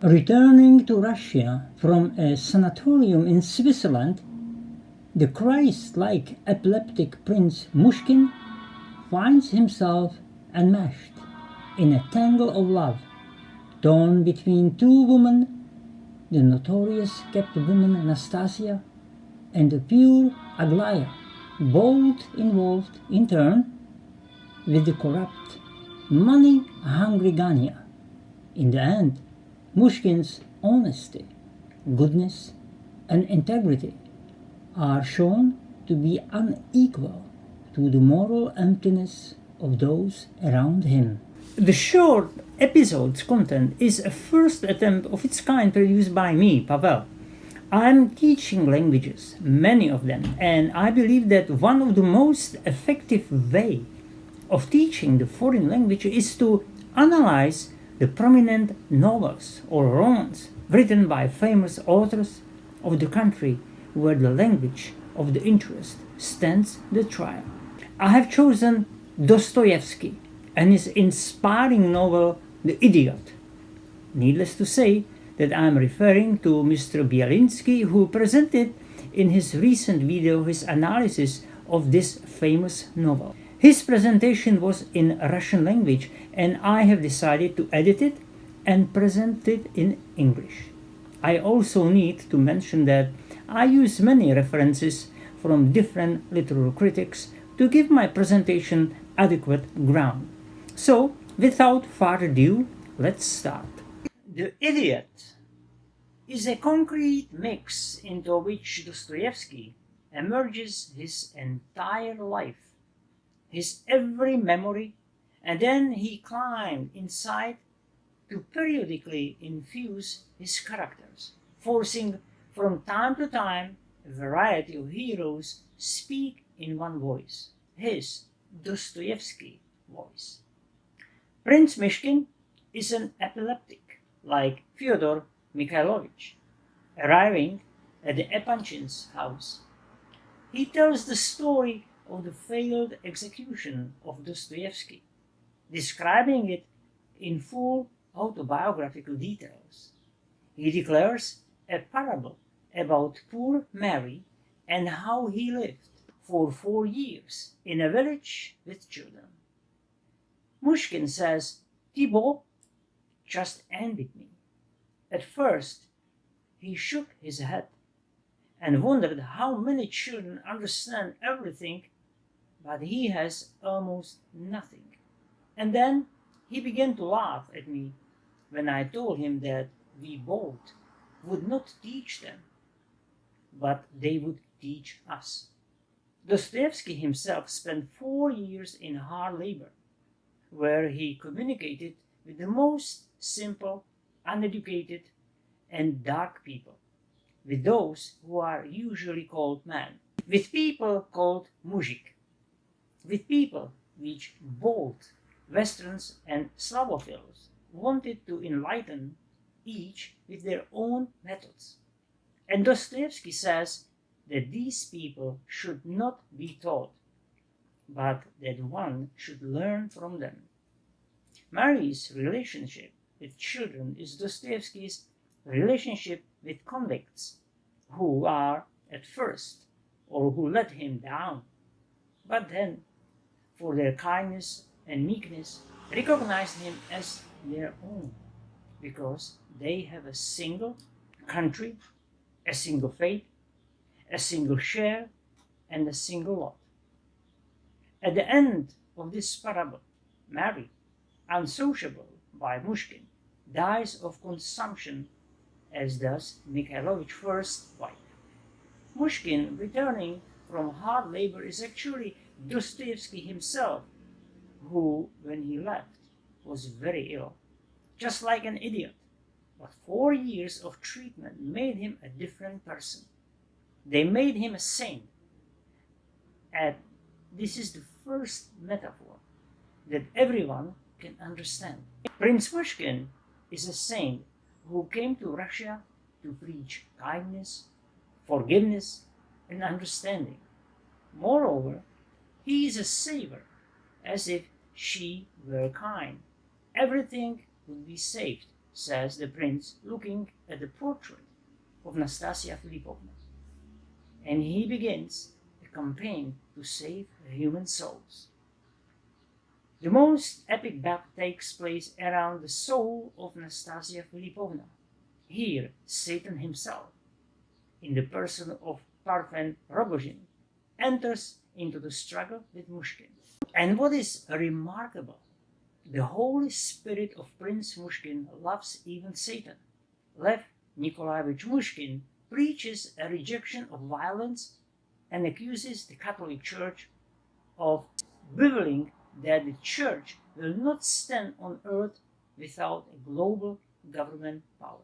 Returning to Russia from a sanatorium in Switzerland, the Christ-like epileptic Prince Mushkin finds himself enmeshed in a tangle of love, torn between two women, the notorious kept woman Anastasia and the pure Aglaya, both involved in turn with the corrupt, money-hungry Gania. In the end, Mushkin's honesty, goodness, and integrity are shown to be unequal to the moral emptiness of those around him. The short episode's content is a first attempt of its kind produced by me, Pavel. I'm teaching languages, many of them, and I believe that one of the most effective ways of teaching the foreign language is to analyze the prominent novels or romans written by famous authors of the country where the language of the interest stands the trial. I have chosen Dostoyevsky and his inspiring novel The Idiot. Needless to say that I am referring to Mr. Bielinsky, who presented in his recent video his analysis of this famous novel. His presentation was in Russian language, and I have decided to edit it and present it in English. I also need to mention that I use many references from different literary critics to give my presentation adequate ground. So, without further ado, let's start. The Idiot is a concrete mix into which Dostoevsky emerges his entire life, his every memory, and then he climbed inside to periodically infuse his characters, forcing from time to time a variety of heroes speak in one voice, his Dostoevsky voice. Prince Mishkin is an epileptic, like Fyodor Mikhailovich, arriving at the Epanchin's house. He tells the story of the failed execution of Dostoevsky, describing it in full autobiographical details. He declares a parable about poor Mary and how he lived for 4 years in a village with children. Mushkin says, "Thibault just envied me." At first, he shook his head and wondered how many children understand everything, but he has almost nothing. And then he began to laugh at me when I told him that we both would not teach them, but they would teach us. Dostoevsky himself spent 4 years in hard labor, where he communicated with the most simple, uneducated, and dark people, with those who are usually called men, with people called muzhik, with people which both Westerns and Slavophiles wanted to enlighten, each with their own methods. And Dostoevsky says that these people should not be taught, but that one should learn from them. Mary's relationship with children is Dostoevsky's relationship with convicts who are at first, or who let him down, but then, for their kindness and meekness, recognize him as their own, because they have a single country, a single fate, a single share, and a single lot. At the end of this parable, Mary, unsociable by Mushkin, dies of consumption, as does Mikhailovich's first wife. Mushkin, returning from hard labor, is actually Dostoevsky himself, who, when he left, was very ill, just like an idiot. But 4 years of treatment made him a different person. They made him a saint. And this is the first metaphor that everyone can understand. Prince Mushkin is a saint who came to Russia to preach kindness, forgiveness, and understanding. Moreover, he is a saver, as if she were kind. Everything would be saved says the prince, looking at the portrait of Nastasia Philippovna. And he begins a campaign to save human souls. The most epic battle takes place around the soul of Nastasia Philippovna. Here, Satan himself, in the person of Parfen Rogozhin, enters into the struggle with Mushkin. And what is remarkable, the Holy Spirit of Prince Mushkin loves even Satan. Lev Nikolaevich Mushkin preaches a rejection of violence and accuses the Catholic Church of beveling that the Church will not stand on earth without a global government power.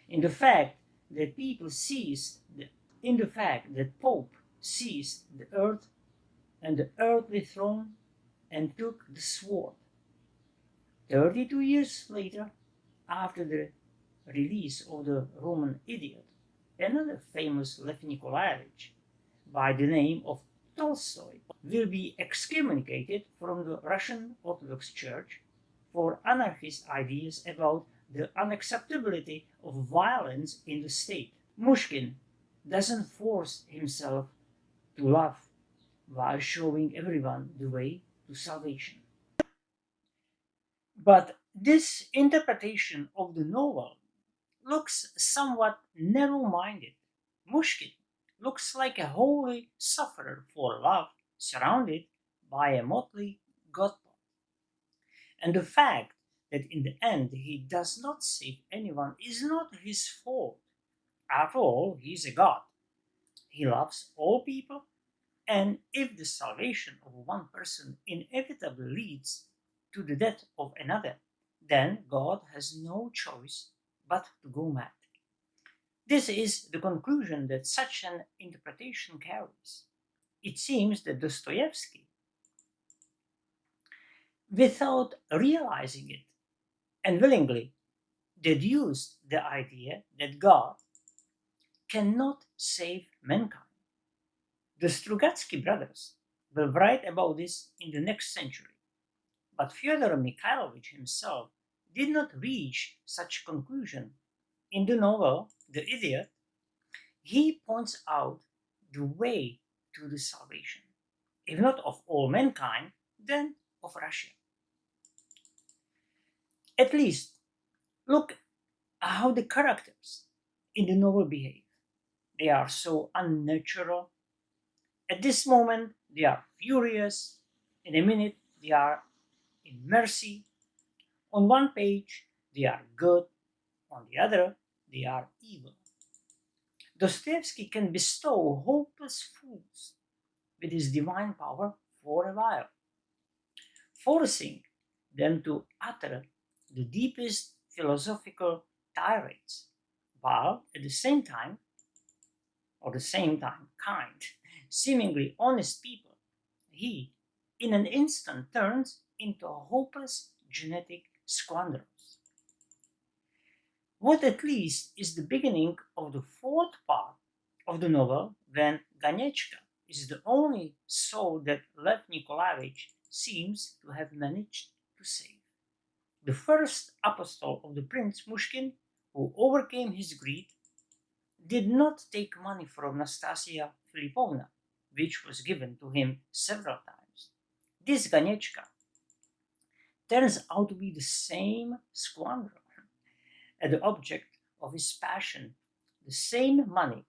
In the fact that Pope seized the earth and the earthly throne and took the sword. 32 years later, after the release of the Roman Idiot, another famous Lev Nikolaevich by the name of Tolstoy will be excommunicated from the Russian Orthodox Church for anarchist ideas about the unacceptability of violence in the state. Mushkin doesn't force himself to love while showing everyone the way to salvation. But this interpretation of the novel looks somewhat narrow-minded. Mushkin looks like a holy sufferer for love surrounded by a motley godpot. And the fact that in the end he does not save anyone is not his fault. After all, he is a god. He loves all people, and if the salvation of one person inevitably leads to the death of another, then God has no choice but to go mad. This is the conclusion that such an interpretation carries. It seems that Dostoyevsky, without realizing it, and willingly deduced the idea that God cannot save mankind. The Strugatsky brothers will write about this in the next century, but Fyodor Mikhailovich himself did not reach such conclusion. In the novel The Idiot, he points out the way to the salvation, if not of all mankind, then of Russia. At least, look how the characters in the novel behave. They are so unnatural. At this moment, they are furious. In a minute, they are in mercy. On one page, they are good. On the other, they are evil. Dostoevsky can bestow hopeless fools with his divine power for a while, forcing them to utter the deepest philosophical tirades, while at the same time, kind, seemingly honest people, he in an instant turns into hopeless genetic squanderers. What at least is the beginning of the fourth part of the novel, when Ganechka is the only soul that Lev Nikolaevich seems to have managed to save. The first apostle of the Prince Mushkin, who overcame his greed, did not take money from Nastasia Philippovna, which was given to him several times. This Ganechka turns out to be the same squanderer, and the object of his passion, the same money,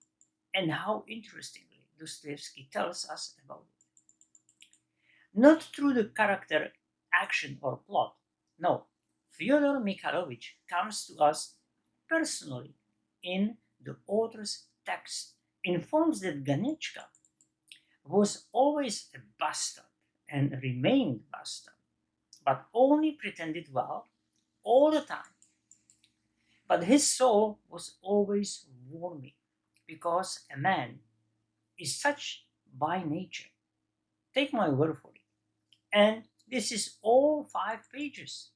and how interestingly Dostoevsky tells us about it. Not through the character, action, or plot. No, Fyodor Mikhailovich comes to us personally in the author's text, informs that Ganechka was always a bastard and remained bastard, but only pretended well all the time. But his soul was always warming, because a man is such by nature. Take my word for it. And this is all 5 pages.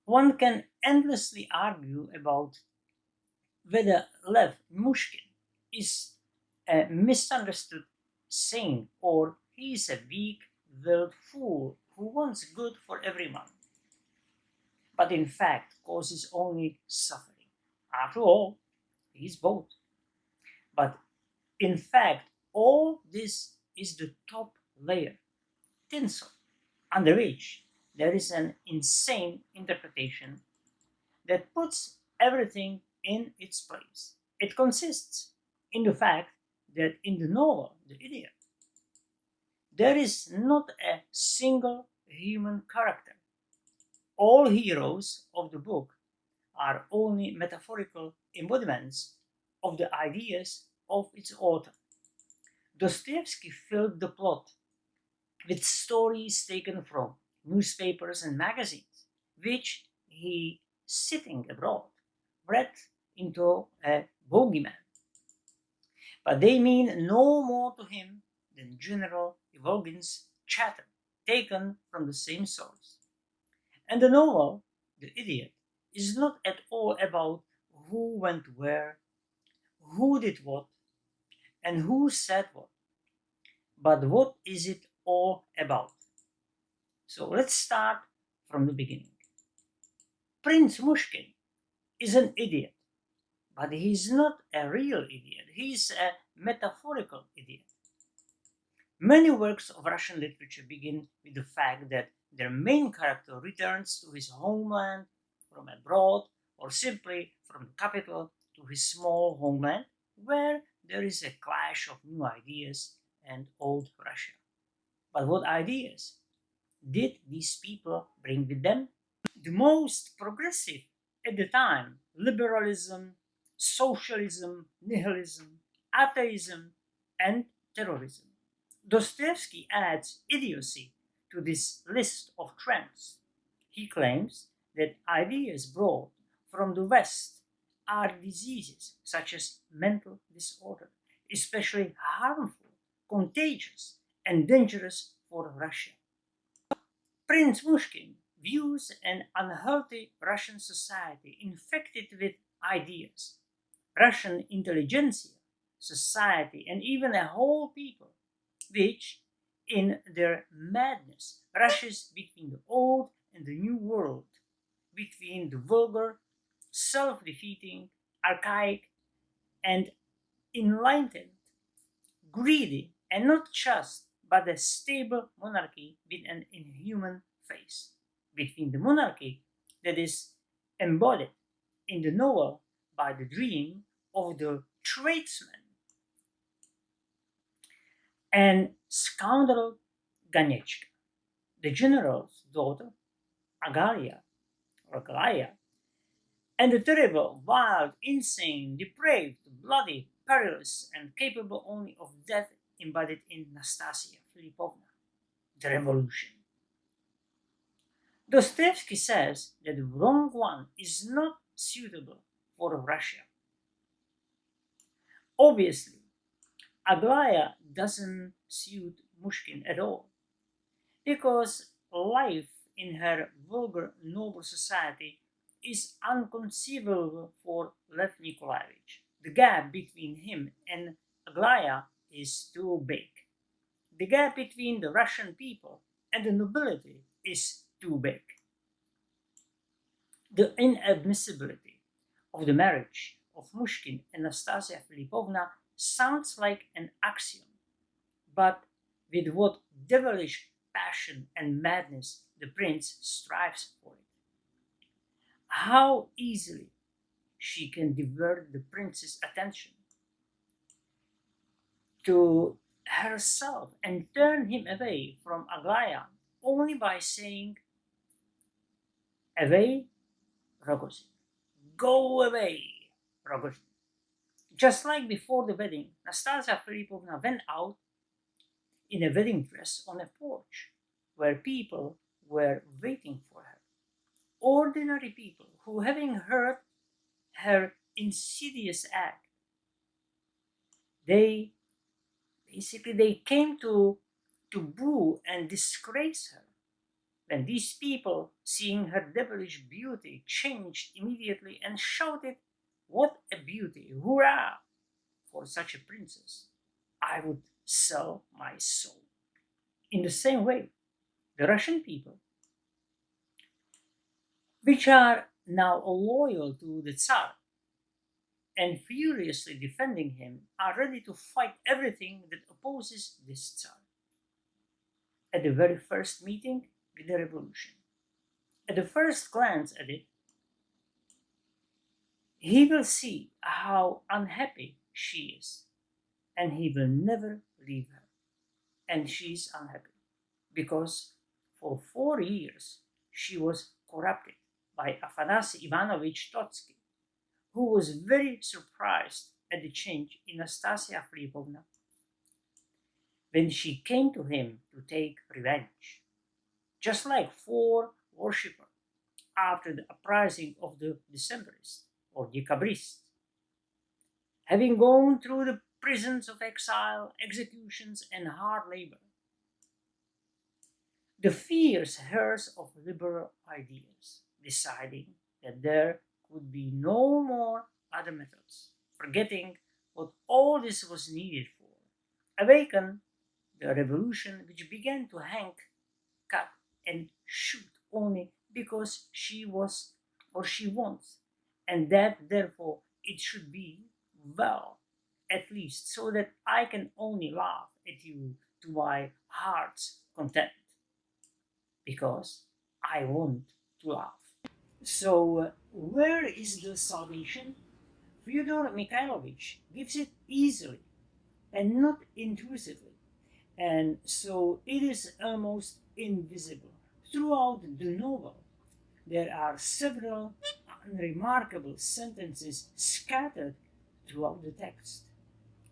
One can endlessly argue about whether Lev Mushkin is a misunderstood saint or he is a weak-willed fool who wants good for everyone. but in fact causes only suffering. After all, he is both. But in fact, all this is the top layer, tinsel, under which there is an insane interpretation that puts everything in its place. It consists in the fact that in the novel The Idiot, there is not a single human character. All heroes of the book are only metaphorical embodiments of the ideas of its author. Dostoevsky filled the plot with stories taken from newspapers and magazines, which he, sitting abroad, read into a bogeyman. But they mean no more to him than General Ivolgin's chatter, taken from the same source. And the novel, The Idiot, is not at all about who went where, who did what, and who said what. But what is it all about? So let's start from the beginning. Prince Mushkin is an idiot, but he's not a real idiot. He's a metaphorical idiot. Many works of Russian literature begin with the fact that their main character returns to his homeland from abroad or simply from the capital to his small homeland where there is a clash of new ideas and old Russia. But what ideas did these people bring with them? The most progressive at the time: liberalism, socialism, nihilism, atheism, and terrorism. Dostoevsky adds idiocy to this list of trends. He claims that ideas brought from the West are diseases such as mental disorder, especially harmful, contagious, and dangerous for Russia. Prince Mushkin views an unhealthy Russian society infected with ideas. Russian intelligentsia, society, and even a whole people, which, in their madness, rushes between the old and the new world, between the vulgar, self defeating, archaic, and enlightened, greedy, and not just, but a stable monarchy with an inhuman face, between the monarchy that is embodied in the novel by the dream of the tradesman and scoundrel Ganechka, the general's daughter, Agalia, or Aglaya, and the terrible, wild, insane, depraved, bloody, perilous, and capable only of death embodied in Nastasia Filipovna, the revolution. Dostoevsky says that the wrong one is not suitable for Russia. Obviously, Aglaya doesn't suit Mushkin at all, because life in her vulgar noble society is unconceivable for Lev Nikolaevich. The gap between him and Aglaya is too big. The gap between the Russian people and the nobility is too big. The inadmissibility of the marriage of Mushkin and Nastasia Filipovna sounds like an axiom, but with what devilish passion and madness the prince strives for it. How easily she can divert the prince's attention to herself and turn him away from Aglaya only by saying, "Away, Rogozin. Go away, Rogozin." Just like before the wedding, Nastasia Filipovna went out in a wedding dress on a porch where people were waiting for her. Ordinary people who, having heard her insidious act, they came to boo and disgrace her. When these people, seeing her devilish beauty, changed immediately and shouted, "What a beauty! Hurrah! For such a princess, I would sell my soul." In the same way, the Russian people which are now loyal to the Tsar and furiously defending him, are ready to fight everything that opposes this Tsar. At the very first meeting with the revolution, at the first glance at it, he will see how unhappy she is, and he will never leave her. And she is unhappy because for 4 years she was corrupted by Afanasy Ivanovich Trotsky, who was very surprised at the change in Nastasia Filipovna when she came to him to take revenge. Just like 4 worshippers after the uprising of the Decembrists or Decabrists, having gone through the prisons of exile, executions, and hard labor, the fierce heirs of liberal ideas, deciding that there could be no more other methods, forgetting what all this was needed for, awakened the revolution, which began to hang, cut, and shoot only because she was or she wants, and that therefore it should be well, at least so that I can only laugh at you to my heart's content, because I want to laugh. So, where is the salvation? Fyodor Mikhailovich gives it easily and not intuitively, and so it is almost invisible. Throughout the novel, there are several unremarkable sentences scattered throughout the text.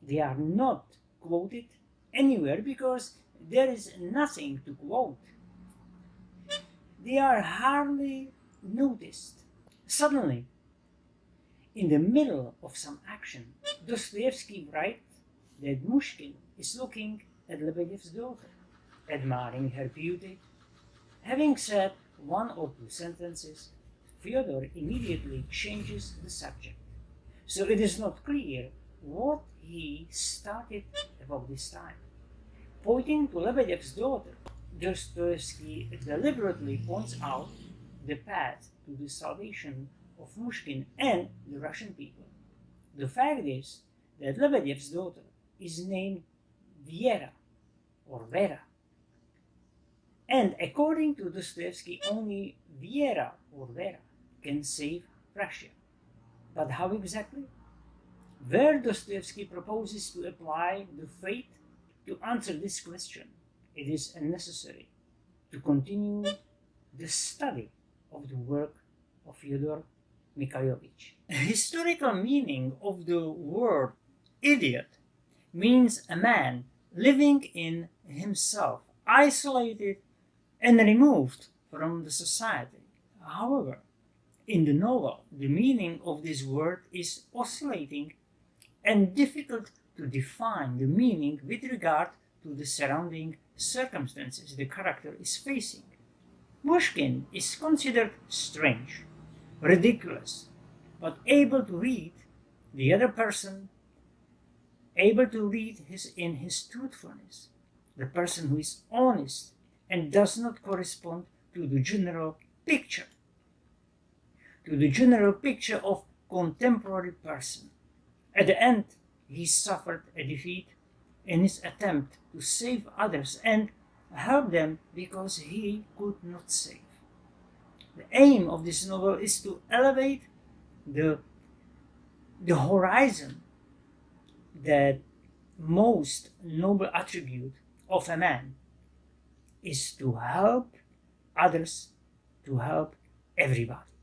They are not quoted anywhere because there is nothing to quote. They are hardly noticed. Suddenly, in the middle of some action, Dostoyevsky writes that Mushkin is looking at Lebedev's daughter, admiring her beauty. Having said one or two sentences, Fyodor immediately changes the subject. So it is not clear what he started about this time. Pointing to Lebedev's daughter, Dostoevsky deliberately points out the path to the salvation of Mushkin and the Russian people. The fact is that Lebedev's daughter is named Vera or Vera. And according to Dostoevsky, only Vera or Vera can save Russia. But how exactly? Where Dostoevsky proposes to apply the fate to answer this question, it is necessary to continue the study of the work of Fyodor Mikhailovich. The historical meaning of the word idiot means a man living in himself, isolated and removed from the society. However, in the novel, the meaning of this word is oscillating and difficult to define the meaning with regard to the surrounding circumstances the character is facing. Pushkin is considered strange, ridiculous, but able to read the other person, able to read in his truthfulness, the person who is honest and does not correspond to the general picture, of contemporary person. At the end, he suffered a defeat in his attempt to save others and help them because he could not save. The aim of this novel is to elevate the horizon, that most noble attribute of a man is to help others, to help everybody.